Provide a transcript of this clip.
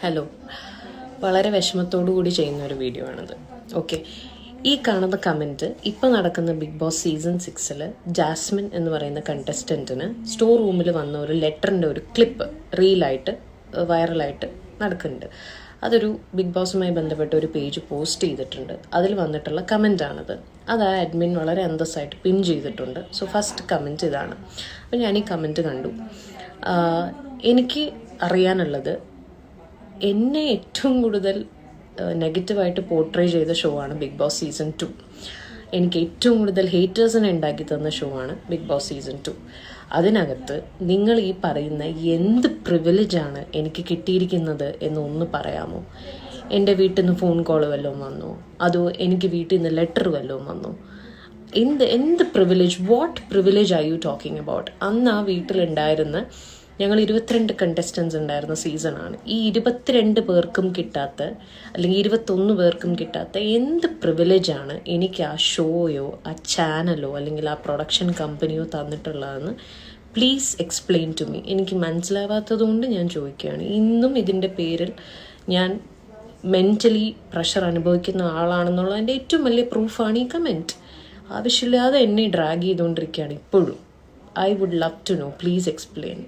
Hello, വളരെ വിഷമത്തോടു കൂടി ചെയ്യുന്ന ഒരു വീഡിയോ ആണിത്. ഓക്കെ, ഈ കാണുന്ന കമൻറ്റ് ഇപ്പോൾ നടക്കുന്ന ബിഗ് ബോസ് സീസൺ 6 ജാസ്മിൻ എന്ന് പറയുന്ന കണ്ടസ്റ്റൻറ്റിന് സ്റ്റോർ റൂമിൽ വന്ന ഒരു ലെറ്ററിൻ്റെ ഒരു ക്ലിപ്പ് റീലായിട്ട് വൈറലായിട്ട് നടക്കുന്നുണ്ട്. അതൊരു ബിഗ് ബോസുമായി ബന്ധപ്പെട്ട ഒരു പേജ് പോസ്റ്റ് ചെയ്തിട്ടുണ്ട്. അതിൽ വന്നിട്ടുള്ള കമൻറ്റാണിത്. അത് ആ അഡ്മിൻ വളരെ അന്തസ്സായിട്ട് പിൻ ചെയ്തിട്ടുണ്ട്. സോ ഫസ്റ്റ് കമൻറ്റ് ഇതാണ്. അപ്പോൾ ഞാൻ ഈ കമൻറ്റ് കണ്ടു. എനിക്ക് അറിയാനുള്ളത്, എന്നെ ഏറ്റവും കൂടുതൽ നെഗറ്റീവായിട്ട് പോർട്രേ ചെയ്ത ഷോ ആണ് ബിഗ് ബോസ് സീസൺ 2. എനിക്ക് ഏറ്റവും കൂടുതൽ ഹേറ്റേഴ്സിനെ ഉണ്ടാക്കി തന്ന ഷോ ആണ് ബിഗ് ബോസ് സീസൺ 2. അതിനകത്ത് നിങ്ങൾ ഈ പറയുന്ന എന്ത് പ്രിവിലേജാണ് എനിക്ക് കിട്ടിയിരിക്കുന്നത് എന്നൊന്ന് പറയാമോ? എൻ്റെ വീട്ടിൽ നിന്ന് ഫോൺ കോൾ വല്ലതും വന്നോ? അതോ എനിക്ക് വീട്ടിൽ നിന്ന് ലെറ്റർ വല്ലതും വന്നോ? എന്ത് privilege? What privilege are you talking about? അന്ന് ആ വീട്ടിലുണ്ടായിരുന്ന ഞങ്ങൾ 22 കണ്ടസ്റ്റൻസ് ഉണ്ടായിരുന്ന സീസണാണ്. ഈ 22 പേർക്കും കിട്ടാത്ത, അല്ലെങ്കിൽ 21 പേർക്കും കിട്ടാത്ത എന്ത് പ്രിവിലേജാണ് എനിക്ക് ആ ഷോയോ ആ ചാനലോ അല്ലെങ്കിൽ ആ പ്രൊഡക്ഷൻ കമ്പനിയോ തന്നിട്ടുള്ളതെന്ന് പ്ലീസ് എക്സ്പ്ലെയിൻ ടു മീ. എനിക്ക് മനസ്സിലാവാത്തതുകൊണ്ട് ഞാൻ ചോദിക്കുകയാണ്. ഇന്നും ഇതിൻ്റെ പേരിൽ ഞാൻ മെൻ്റലി പ്രഷർ അനുഭവിക്കുന്ന ആളാണെന്നുള്ളതിൻ്റെ ഏറ്റവും വലിയ പ്രൂഫാണ് ഈ കമൻറ്റ്. ആവശ്യമില്ലാതെ എന്നെ ഡ്രാഗ് ചെയ്തുകൊണ്ടിരിക്കുകയാണ് ഇപ്പോഴും. I would love to know. Please explain.